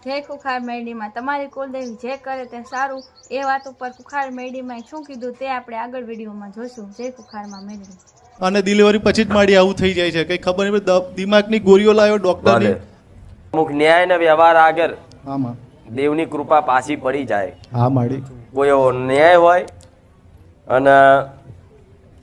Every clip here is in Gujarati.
જય કુખાર મેરડીમાં તમારી કુલદેવી જે કરે તે સારું એ વાત ઉપર કુખાર મેરડીમાં શું કીધું તે આપણે આગળ વિડીયોમાં જોશું. જય કુખારમાં મેરડી. અને ડિલિવરી પછી જ મારી આવું થઈ જાય છે, કઈ ખબર નહીં, દિમાગની ગોળીઓ લાવ્યો ડોક્ટરની. અમુક ન્યાય ને વ્યવહાર આગળ આમાં દેવની કૃપા પાછી પડી જાય. હા માડી, કોઈ એવો ન્યાય હોય અને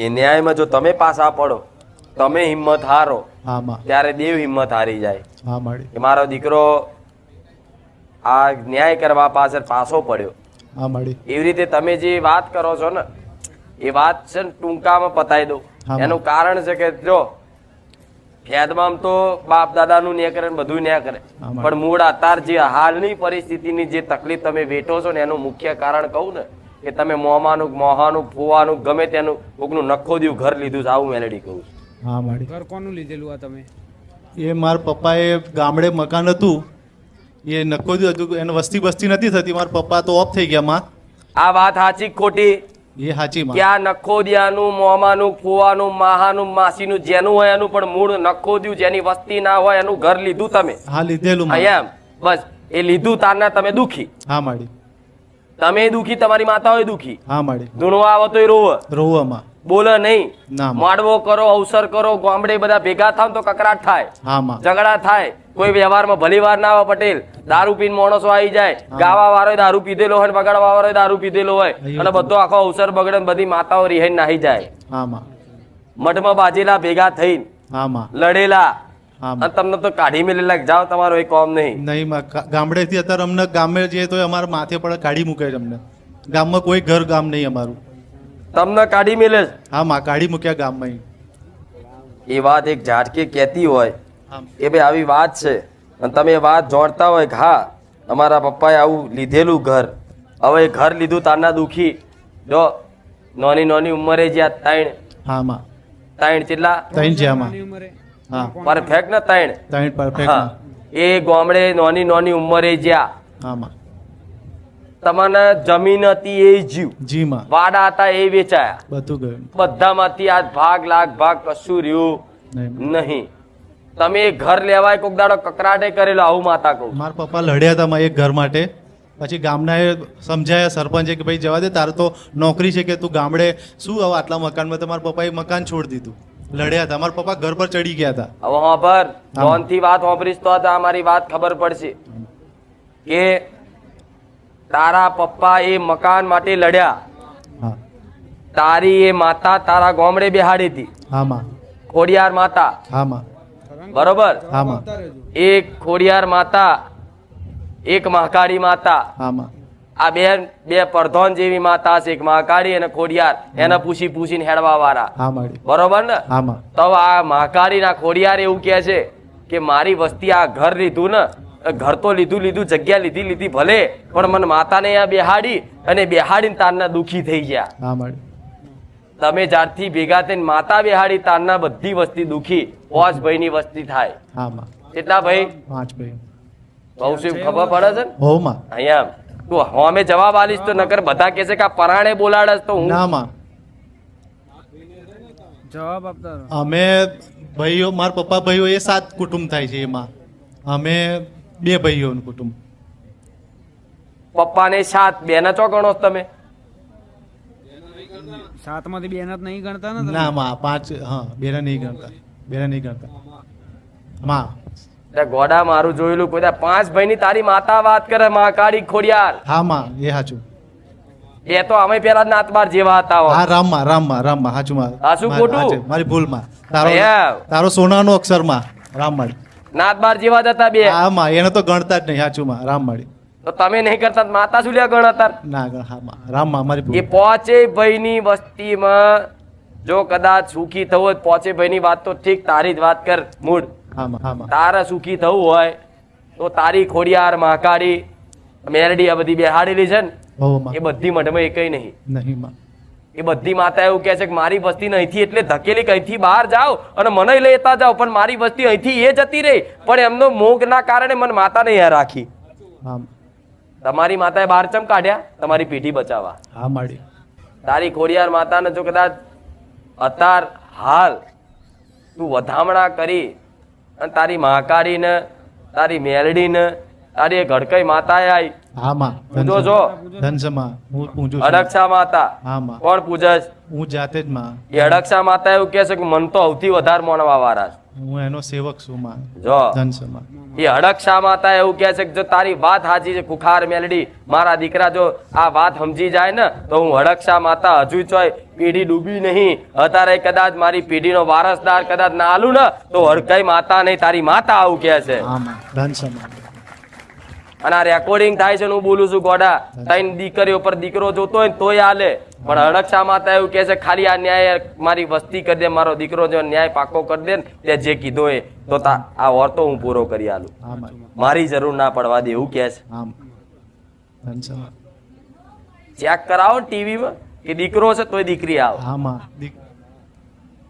એ ન્યાયમાં જો તમે પાછા પડો, તમે હિંમત હારો, આમાં ત્યારે દેવ હિંમત હારી જાય. હા માડી, કે મારો દીકરો આ ન્યાય કરવા પાછળ પાછો પડ્યો. હા માડી, એવી રીતે તમે જે વાત કરો છો ને એ વાત છે ને ટૂંકામાં પતાવી દો. એનું કારણ છે કે જો ખેદમાં તો બાપ દાદાનું ન્યાય કરે ને બધું ન્યાય કરે, પણ મૂળ અત્યાર જે હાલની પરિસ્થિતિની જે તકલીફ તમે વેઠો છો ને એનું મુખ્ય કારણ કહું ને કે તમે મોમાનું મોહાનું ફુવાનું ગમે તેનું કોકનું નખો દ્યું ઘર લીધું છે, આવું મેલેડી કહું છું. હા માડી. ઘર કોનું લીધેલું આ તમે? એ મારા પપ્પાએ ગામડે મકાન હતું, એ નક્કો જ હતું, એને વસ્તી બસ્તી નથી થતી, મારા પપ્પા તો ઓફ થઈ ગયા માં. આ વાત સાચી ખોટી? એ સાચી માં. કે આ નખોદિયાનું મોમાનું ફુવાનું માહાનું માસીનું જેનું હોય એનું પણ મૂળ નખોદ્યું જેની વસ્તી ના હોય એનું ઘર લીધું તમે. હા લીધેલું. એમ બસ એ લીધું તારના તમે દુખી. હા માડી. તમે દુખી, તમારી માતા હોય દુખી. હા માડી. ધૂણવા આવે તો એ રોવે, રોવામાં બોલે નહીં, ના માડવો કરો, અવસર કરો, ગામડે બધા ભેગા થાવ તો કકરાટ થાય, હા માં, ઝઘડા થાય. કોઈ વ્યવહારમાં ભલી વાર ના આવે પટેલ, દારૂ પીને માણસો આવી જાય, ગાવા વાળો દારૂ પીધેલો હોય, બગાડવા વાળો દારૂ પીધેલો હોય અને બધો આખો અવસર બગડે, બધી માતાઓ રિહાઈ નાહી જાય. હા માં, મઠમાં બાજેલા ભેગા થઈને હા માં, લડેલા, હા અને તમને તો કાઢી મેલેલા જાઓ, તમારો એ કામ નહીં. નહીં માં, ગામડેથી અત્યારે અમને ગામે જઈએ તો અમારા માથે પડે કાઢી મૂકે છે અમને. ગામમાં કોઈ ઘર ગામ નહીં અમારું. તમને કાઢી મેલે છે? હા માં, કાઢી મૂક્યા ગામમાં. એ વાત એક ઝાટકે કહેતી હોય હા કે ભાઈ આવી વાત છે અને તમે એ વાત જોડતા હોય કે હા અમારા પપ્પાએ આવું લીધેલું ઘર, હવે એ ઘર લીધું તારના દુખી. જો નાની નાની ઉંમરે જ્યાં ત્રણ હા માં, ત્રણ કેટલા ત્રણ છે આમાં. નાની ઉંમરે હા પરફેક્ટ ને ત્રણ? ત્રણ પરફેક્ટ. હા, એ ગામડે નાની નાની ઉંમરે જ્યાં હા માં, તમને જમીન હતી એ જીવ, જી માં, વાડા હતા એ વેચાયા, બધું ગયું. બધામાંથી આ ભાગ લાખ ભાગ કશું રહ્યું નહીં. નહીં. તમે એ ઘર લેવાય કોક દાડો કકરાટે કરેલો, આવું માતા કહું. મારા પપ્પા લડ્યા હતા માં એક ઘર માટે, પછી ગામના એ સમજાયા સરપંચે કે ભાઈ જવા દે, તારે તો નોકરી છે કે તું ગામડે શું હવે આટલા મકાનમાં. તો મારા પપ્પાએ મકાન છોડી દીધું. લડ્યા હતા, મારા પપ્પા ઘર પર ચડી ગયા હતા. હવે હોભર ધોનથી વાત હોભરીશ તો આ મારી વાત ખબર પડશે કે તારા પપ્પા એ મકાન માટે લડ્યા, હા તારી એ માતા તારા ગામડે બેહાડી હતી, હા માં, ખોડિયાર માતા, હા માં, બરોબર? હા માં, એક ખોડિયાર માતા, એક મહાકાળી માતા. હા માં, આ બે પ્રધાન જેવી માતા છે, એક મહાકાળી અને ખોડિયાર, એને પૂછી પૂછીને હેડવા વાળા, હા માડી, બરોબર ને? હા માં, તો આ મહાકાળી ના ખોડિયાર એવું કે છે કે મારી વસ્તી આ ઘર લીધું ને, ઘર તો લીધું, જગ્યા લીધી ભલે, પણ મને માતાને અહીંયા બેહાડી અને બેહાડીને તારના દુખી થઈ ગયા. હા માડી. તમે જ્યારથી ભેગા થઈને માતા બેહાડી તારના બધી વસ્તી દુખી. 5 ભાઈની વસ્તી થાય. હા માં, કેટલા ભાઈ? 5 ભાઈ. બહુ શું ખબર પડે છે ને? હો માં. અહીંયા તું અમે જવાબ આલીશ તો નકર બધા કહેશે કે આ પરાણે બોલાડસ તો હું. ના માં, જવાબ આપતા રહો. અમે ભાઈઓ, મારા પપ્પા ભાઈઓ એ 7 કુટુંબ થાય છે. એમાં અમે 2 ભાઈઓનું કુટુંબ. પપ્પાને 7, બેના ચો ગણો છો તમે? 7 માંથી 2 જ નહીં ગણતા ને તમે? ના માં, 5. હા, બેના નહીં ગણતા, બેના નહીં ગણતા માં. ગોડા મારું જોયેલું કોઈ 5 ભાઈની તારી માતા વાત કરે, મહાકાળી ખોડિયાર. હા માં, એ સાચું. એ તો અમે પેલા નાતબાર જેવા હતા. હા રામમાં, રામમાં, રામમાં, સાચું માં. આ શું ખોટું? મારી ભૂલમાં. એમ. તારો સોનાનો અક્ષરમાં રામમાળી. નાતબાર જેવા જ હતા બે. હા માં, એને તો ગણતા જ નહીં. સાચું માં, રામમાળી. તો તમે નહીં કરતા માતા શું લ્યા ગણતા? ના ગણ. હા માં, રામમાં, મારી એ ભૂલ. 5 ભાઈની વસ્તીમાં જો કદાચ સુખી થવું હોય, 5 ભાઈની વાત તો ઠીક, તારી જ વાત કર મૂળ. હા માં, હા માં, તારે સુખી થવું હોય તો તારી ખોડિયાર, મહાકાળી, મેરડી આ બધી બેહાડેલી છે ને, હો માં. એ બધી મઠમાં એકઈ નહીં. નહીં માં. એ બધી માતા એવું કહે છે કે મારી વસ્તી અહીંથી એટલે ધકેલી કે અહીંથી બહાર જાઓ અને મને લેતા જાઓ, પણ મારી વસ્તી અહીંથી એ જતી રહી, પણ એમનો મોગના કારણે મને માતાને અહીંયા રાખી. હા. તમારી માતાએ બહાર ચમ કાઢ્યા? તમારી પેઢી બચાવવા. હા માડી. તારી ખોડિયાર માતાને જો કદાચ અત્યાર હાલ તું વધામણા કરી અને તારી મહાકાળીને, તારી મેલડીને તારી એક હડકઈ માતા આવી હા માં પૂજો છો ધન છે માં હું પૂજું છું અડક્ષા માતા હા માં કોણ પૂજસ હું જાતે જ માં એ અડક્ષા માતા એવું કહે છે કે મન તો સૌથી વધારે માનવા વાળા છે. હું એનો સેવક છું માં જો ધન છે માં એ અડક્ષા માતા એવું કહે છે કે જો તારી વાત સાચી છે ખુખાર મેલડી મારા દીકરા જો આ વાત સમજી જાય ને તો હું અડક્ષા માતા હજુ ચોય પેઢી ડૂબી નહીં અત્યારે કદાચ મારી પેઢીનો વારસદાર કદાચ ના આલું ને તો હડકઈ માતા નહીં તારી માતા આવું કહે છે. હા માં ધન છે માં અને આ રેકોર્ડિંગ થાય છે ને હું બોલું છું ગોડા ત્રણ દીકરીઓ પર દીકરો જોતો હોય ને તોય હાલે પણ અડક્ષા માતા એવું કહે છે ખાલી આ ન્યાય મારી વસ્તી કરી દે મારો દીકરો જો ન્યાય પાકો કરી દે ને તે જે કીધો એ તો આ ઓરતો હું પૂરો કરી આલું હા માં મારી જરૂર ના પડવા દે એવું કહે છે. હા ધન છે માં ચેક કરાવો ટીવીમાં કે દીકરો છે તોય દીકરી આવે. હા માં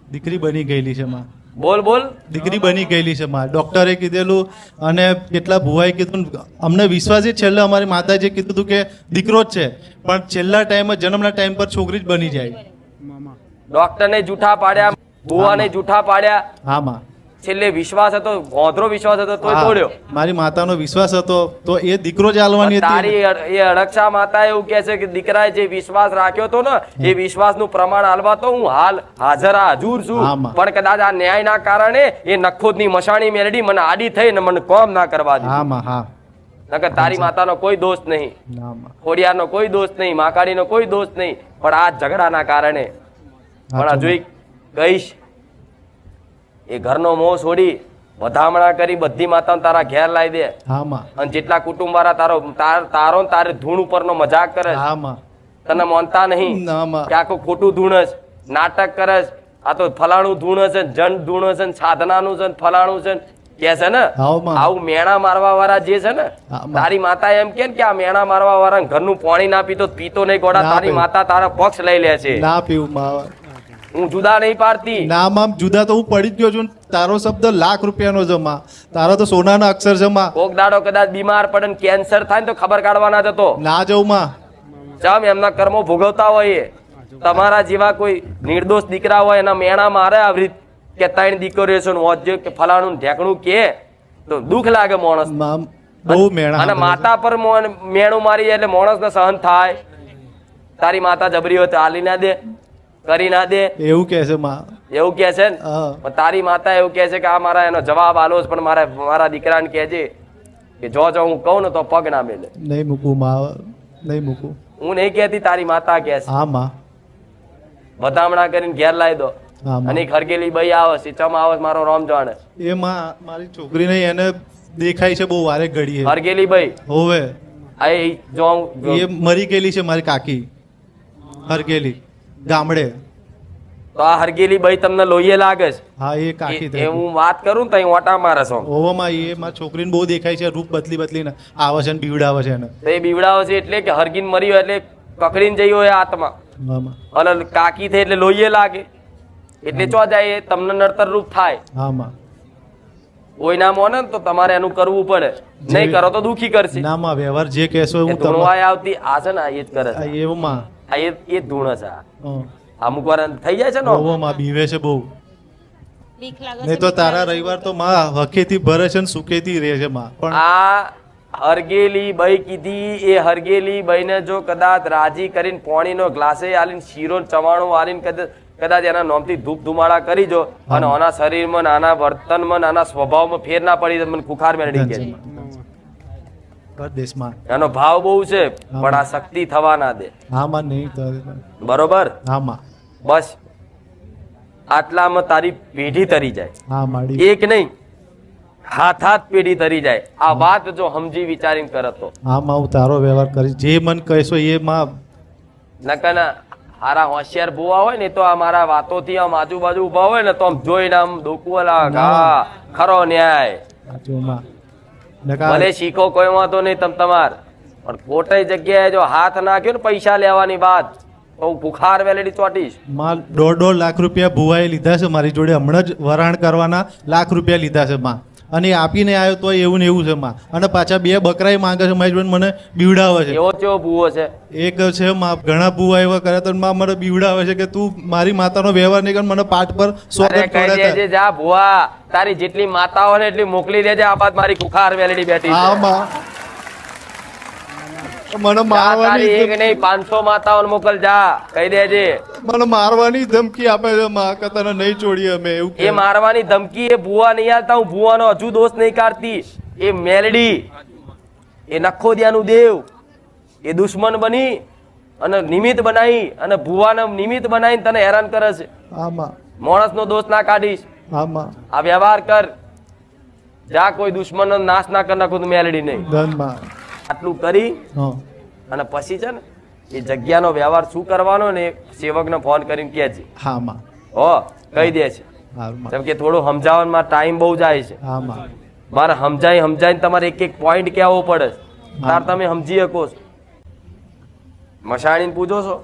દીકરી બની ગયેલી છે માં બોલ બોલ દીકરી બની ગયેલી છે માં ડોક્ટરે કીધેલું અને કેટલા ભુવાએ કીધું અમને વિશ્વાસ જ છેલ્લે અમારી માતાજીએ કીધું હતું કે દીકરો જ છે પણ છેલ્લા ટાઈમે જન્મના ટાઈમ પર છોકરી જ બની જાય. મામા ડોક્ટર ને જૂઠા પાડ્યા બુવાને જૂઠા પાડ્યા હા માં છેલ્લે વિશ્વાસ હતો ગોધરો વિશ્વાસ હતો તોય તોડ્યો. મારી માતાનો વિશ્વાસ હતો તો એ દીકરો જ આલવાની હતી તારી એ અડક્ષા માતા એવું કહે છે કે દીકરાએ જે વિશ્વાસ રાખ્યો હતો ને એ વિશ્વાસનું પ્રમાણ હાલવા તો હું હાલ હાજર હાજુર છું હા, માં. પણ કદાચ આ ન્યાયના કારણે એ નખોદની મશાણી મેલડી મને આડી થઈ ને મને કોમ ના કરવા દીધી. હા માં હા નકર તારી માતાનો કોઈ દોષ નહીં ના માં ખોડિયારનો કોઈ દોષ નહીં માકાડીનો કોઈ દોષ નહીં પણ આ ઝઘડાના કારણે પણ હજુ કહીશ એ ઘરનો મોહ છોડી વધામણા કરી બધી માતાને તારા ઘેર લાવી દે હા માં અને જેટલા કુટુંબ વાળા તારો ને તારે ધૂણ ઉપરનો મજાક કરે છે. હા માં તને માનતા નહીં ના માં કે આખું ખોટું ધૂણ છે નાટક કરે છે આ તો ફલાણું ધૂણ છે જન ધૂણ છે ને સાધનાનું છે ને ફલાણું છે ને કે છે ને હા માં આવું મેણા મારવા વાળા જે છે ને હા, માં. તારી માતા એમ કે આ મેણા મારવા વાળા ઘરનું પાણી ના પીતો તો પીતો નહીં ગોડા ના તારી પીવું. માતા તારા પક્ષ લઈ લે છે ના પીવું માં હું જુદા નહીં પાડતી ના માં જુદા તો હું પડી જ ગયો છું તારો શબ્દ લાખ રૂપિયાનો છે માં તારો તો સોનાના અક્ષર છે માં કોક દાડો કદાચ બીમાર પડે ને કેન્સર થાય ને તો ખબર કાઢવાના જતો ના જવું માં જામ એમના કર્મો ભોગવતા હોય એ. તમારા જેવા કોઈ નિર્દોષ દીકરા હોય એના મેણા મારે આવી રીત કે ત્રણ દીકરીઓ છે ને હોજ્યો કે ફલાણું ને ઢેકણું કે તો દુઃખ લાગે માણસ માં બહુ મેણા અને માતા પર મેણું મારી જાય એટલે માણસ ને સહન થાય. તારી માતા જબરી હોય તો હાલી ના દે કરી ના દે એવું કે છે માં એવું કે છે ને હા પણ તારી માતા એવું કે છે કે આ મારા એનો જવાબ આલો છે પણ મારા દીકરાને કહેજે કે જો હું કહું ને તો પગ ના મેલે. નહીં મૂકું માં નહીં મૂકું હું નહીં કહેતી તારી માતા કહે છે હા માં વધામણા કરીને ઘેર લાવી દો હા અને માં ઈ ખરગેલી ભાઈ આવે સિચમ આવે છે મારો રામ જાણે એ માં મારી છોકરીને એને દેખાય છે બહુ વારે ઘડીએ ખરગેલી ભાઈ હોવે આ ઈ જો એ મરી ગયેલી છે મારી કાકી હરગેલી ગામડે તો આ હરગેલી ભાઈ તમને લોહીએ લાગે છે હા એ કાકી એ થઈ હું વાત કરું ને તો અહીં ઓટા મારે છો ઓવામાં એ મારી છોકરીને બહુ દેખાય છે રૂપ બદલીને આવે છે ને બીવડાવે છે એને તો એ બીવડાવે છે એટલે કે હરગીન મરી હોય એટલે કકડીને જઈ હોય આત્મા આમાં. અને કાકી થઈ એટલે લોહીએ લાગે એટલે ચો જાય એ તમને નડતર રૂપ થાય આમાં કોઈ ના મોને ને તો તમારે એનું કરવું પડે નહીં કરો તો દુખી કરશે ના માં વ્યવહાર જે કહેશો એ હું તમારે ધૂણવાય આવતી આ છે ને આ એ જ કરે છે એવમાં આ એ જ ધૂણ છે આ. અમુક વાર થઈ જાય છે ને ઓવામાં બીવે છે બહુ નહીં તો તારા રવિવાર તો માં હકેથી ભરે છે ને સુખેથી રહે છે માં પણ આ હરગેલી બાઈ કીધી એ હરગેલી બાઈને જો કદાચ રાજી કરીને પોણીનો ગ્લાસે આલીને શીરો ને ચવાણું આલીને કદાચ એના નોમથી ધૂપ ધુમાડા કરી જો અને આના શરીરમાં ને આના વર્તનમાં ને આના સ્વભાવમાં ફેર ના પડી તો મને ખુખાર મેળવી કે કર દેશમાં એનો ભાવ બહુ છે પણ આ શક્તિ થવા ના દે હા માં નહીં તો બરોબર હા માં બસ આટલામાં તારી પેઢી તરી જાય હા માડી એક નહીં હાથ પેઢી તરી જાય આ વાત જો સમજી વિચારીને કરતો હા માં હું તારો વ્યવહાર કરીશ જે મન કહેશો એ માં નકના હારા હોશિયાર ભૂવા હોય ને તો આ મારા વાતોથી આમ આજુબાજુ ઉભા હોય ને તો આમ જોઈને આમ ડોકું હા ખરો ન્યાય સાચું ભલે શીખો કોઈ વાંધો નહીં તમાર પણ ખોટી જગ્યાએ જો હાથ નાખ્યો ને પૈસા લેવાની વાત તો હું ભૂખાર વેલેડી ચોટીશ માં 1.5 લાખ રૂપિયા ભુવાએ લીધા છે મારી જોડે હમણાં જ વરાણ કરવાના લાખ રૂપિયા લીધા છે માં અને એ આપીને આવ્યો તો એવું ને એવું છે માં. અને પાછા 2 બકરાય માંગે છે મારી જોડે, મને બીવડાવે છે. એવો કેવો ભૂવો છે? એક છે માં, ઘણા ભૂવા એવા કર્યા તો માં મને બીવડાવે છે કે તું મારી માતાનો વ્યવહાર નહીં કર, મને પાઠ પર અરે સોગંદ કહી ખવડાવતા. દેજે, જા ભુવા, તારી જેટલી માતાઓ ને એટલી મોકલી દેજે. આ બાદ મારી કુખાર વેલડી બેઠી છે. હા માં, મને જા, મારવાની તારી એક નહીં 500 માતાઓને મોકલ, જા કહી દેજે. મને મારવાની ધમકી આપે છે માં કે તને નહીં છોડીએ અમે, એવું એ મારવાની ધમકી એ ભુવા નહીં આલતા. હું ભુવાનો હજુ દોષ નહીં કાઢતી. એ મેલડી, એ નખોદિયાનું દેવ, એ દુશ્મન બની અને નિમિત્ત બનાવી અને ભુવાને નિમિત્ત બનાવીને તને હેરાન કરે છે. હા માં, માણસનો દોષ ના કાઢીશ. હા માં, આ વ્યવહાર કર, જા. કોઈ દુશ્મનનો નાશ ના કર નાખું તું મેલડી નહીં. ધન માં. આટલું કરી હા અને પછી છે ને એ જગ્યાનો વ્યવહાર શું કરવાનો ને એ સેવકને ફોન કરીને કહે છે. હા માં, હો કહી દે છે. હારું માં. જેમ કે થોડું સમજાવવામાં ટાઈમ બહુ જાય છે. હા માં, મારે સમજાઈને તમારે એક એક પોઈન્ટ કહેવો પડે છે. તાર તમે સમજી શકો છો. મશાણીને પૂછો છો?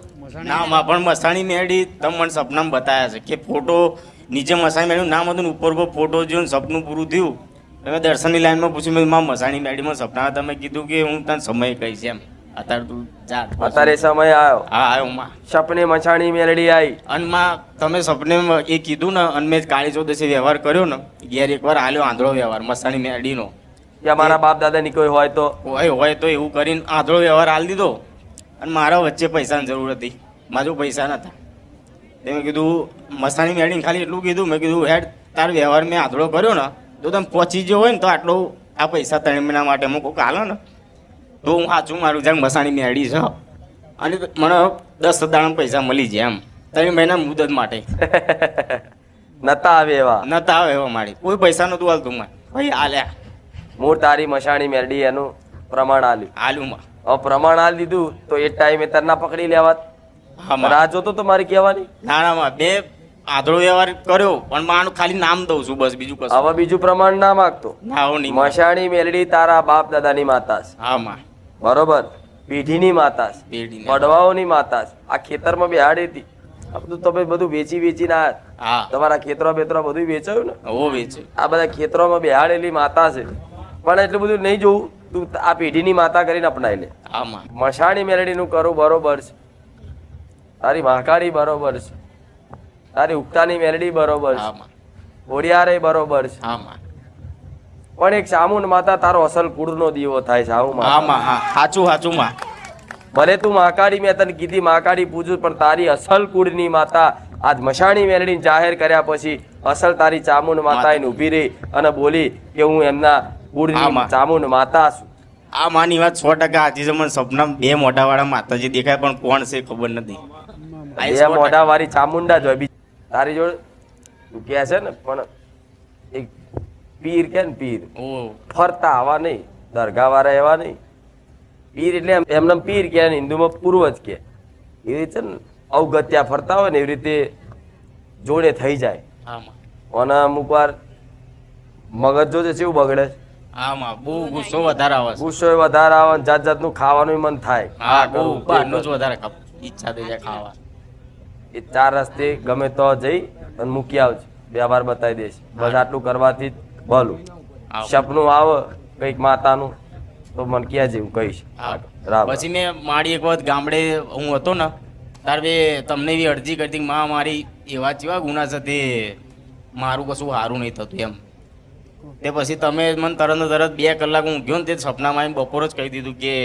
ના માં, પણ મસાણી મેળી તમે મને સપનામાં બતાવ્યા છે કે ફોટો નીચે મસાણી મેળીનું નામ હતું ને ઉપર પર ફોટો જોઈને સપનું પૂરું થયું. તમે દર્શનની લાઈનમાં પૂછ્યું, મેં માં મસાણી મેળીમાં સપના તમે કીધું કે હું તને સમય કહીશ એમ. અત્યારે તું જા. અત્યારે સમય આવ્યો. હા આવ્યો માં. સપને મછાણી મેલડી આવી. અને માં તમે સપને એ કીધું ને, અને મેં કાળી ચૌદસે વ્યવહાર કર્યો ને, ઘેર એકવાર આલ્યો આંધળો વ્યવહાર મસાણી મેળીનો. કે મારા બાપ દાદાની કોઈ હોય તો હોય તો એવું કરીને આંધળો વ્યવહાર આલી દીધો. અને મારા વચ્ચે પૈસાની જરૂર હતી, મારા જો પૈસા નતા. મેં કીધું મસાણી મેળીને ખાલી એટલું કીધું, મેં કીધું હેડ તાર વ્યવહાર મેં આંધળો કર્યો ને, તો તમે પહોંચી ગયો હોય ને તો આટલો આ પૈસા 3 મહિના માટે હું કોઈક હાલો ને તો હું સાચું મારું જ્યાં મસાણી મેળી છે. અને મને 10 દાણા પૈસા મળી જાય એમ 3 મહિના મુદત માટે. નતા આવે એવા. નતા આવે એવા મારી કોઈ પૈસા નતું હાલતું માં. ભાઈ આલ્યા મૂળ તારી મશાણી મેલડી એનું પ્રમાણ આલ્યું. આલું માં. હવે પ્રમાણ આલી દીધું તો એ ટાઈમે તરના પકડી લેવાત. હા માં. રાહ જોતો તો મારી કહેવાની. નાણામાં 2 આંધળો વ્યવહાર કર્યો, પણ માનું ખાલી નામ દઉં છું બસ, બીજું કશું. હવે બીજું પ્રમાણ ના માગતો. ના આવું નહીં. મશાણી મેલડી તારા બાપ દાદાની માતા છે. હા માં. બરોબર. પેઢીની માતા છે. પેઢીની. પડવાઓની માતા છે. આ ખેતરમાં બેહાડી હતી. આ બધું તમે બધું વેચીને આયા. હા તમારા ખેતરો બેતરો બધું વેચાયું ને. ઓ વેચે. આ બધા ખેતરોમાં બેહાડેલી માતા છે. પણ એટલું બધું નહીં જોવું. તું આ પેઢીની માતા કરીને અપનાવી લે. હા માં. મશાણી મેલડીનું કરું બરોબર છે. તારી મહાકાળી બરોબર છે. તારી ઉગતાની મેલડી બરોબર હા છે. માં. ઓડિયારે બરોબર છે. હા માં. પણ એક ચામુંડ માતા તારો અસલ કુળનો દીવો થાય છે. આવું હા માં. હા સાચું સાચું માં. ભલે તું મહાકાળી, મેં તને કીધી મહાકાળી પૂજું, પણ તારી અસલ કુળની માતા આજ મશાણી મેલડી જાહેર કર્યા પછી અસલ તારી ચામુંડ માતા એને ઊભી રહી અને બોલી કે હું એમના કુળની આમાં. ચામુંડ માતા છું. આ માની વાત 100% સાચી છે. મને સપના 2 મોઢાવાળા માતાજી દેખાય, પણ કોણ છે ખબર નથી. આ બે 100% મોઢા વાળી ચામુંડા જ હોય. તારી જોડે તું કહે છે ને, પણ એક પીર કે ને પીર ઓ ફરતા આવા નહીં, દરગાહ વાળા એવા નહીં. પીર એટલે એમને પીર કે હિન્દુમાં પૂર્વજ કે. એવી રીતે ને અવગત્યા ફરતા હોય ને એવી રીતે જોડે થઈ જાય. હા માં. અને અમુક વાર મગજ જોજે કેવું બગડે. હા માં. બહુ ગુસ્સો વધારે આવે છે. ગુસ્સો વધારે આવે, જાત જાતનું ખાવાનું મન થાય. હા આ બહુ કરું, તે બહારનું જ કરું. વધારે ઈચ્છા થઈ જાય ખાવા. એ 4 રસ્તે ગમે તો જઈ અને મૂકી આવજે, વ્યવહાર બતાવી દેશે. બસ આટલું કરવાથી જ ભલું. આવ. સપનું આવે કઈક માતાનું તો મને કહેજે, હું કહીશ. હા. બરાબર. પછી મેં મારી એક વખત ગામડે હું હતો ને, તાર તમને એવી અરજી કરતી કે માં મારી એવા કેવા ગુના છે તે મારું કશું સારું નહીં થતું એમ. તે પછી તમે મને તરત 2 કલાક હું ગયો ને તે સપનામાં આવીને બપોર જ કહી દીધું કે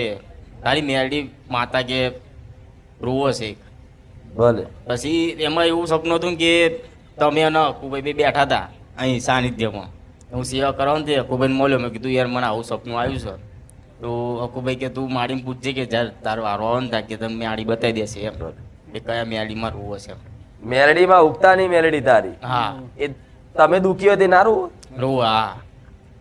તારી મેરડી માતા કે રોવો છે. ભલે. પછી એમાં એવું સપનું હતું કે તમે અને અકુભાઈ બે બેઠા હતા અહીં સાનિધ્યમાં. હું સેવા કરવાનું તે અકુભાઈને મળ્યો. મેં કીધું યાર મને આવું સપનું આવ્યું છે. તો અકુભાઈ કે તું માડીને પૂછજે કે જ્યારે તારો વારો આવે ને કે તમે મેળી બતાવી દેશે એમ કે કયા મેળીમાં રોવો છે. મેલડીમાં ઉગતાની મેલડી તારી. હા એ તમે દુખી હોય તે ના રોવો. રોવો. હા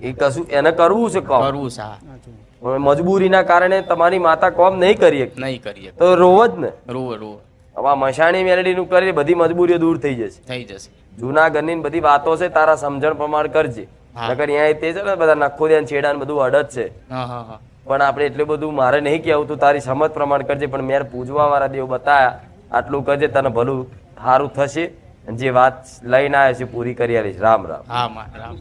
એ કશું એને કરવું છે કોમ. કરવું છે. હા મજબૂરીના કારણે તમારી માતા કોમ નહીં કરી શકે નહીં કરીએ તો રોવો જ ને. રોવો રોવો હવે આ મશાણી મેલડીનું કરી બધી મજબૂરીઓ દૂર થઈ જશે. થઈ જશે. જૂના ઘરની બધી વાતો છે તારા સમજણ પ્રમાણ કરજે. હા. નકર અહીંયા તે છે ને બધા નખો દે છેડા ને બધું અડદ છે. હા હા હા પણ આપણે એટલું બધું મારે નહીં કહેવું, તું તારી સમજ પ્રમાણ કરજે. પણ મેં પૂજવા વાળા દેવ બતાયા આટલું કરજે, તને ભલું સારું થશે. જે વાત લઈને આવ્યા છે પૂરી કરી આવીશ. રામ રામ. હા માં રામ.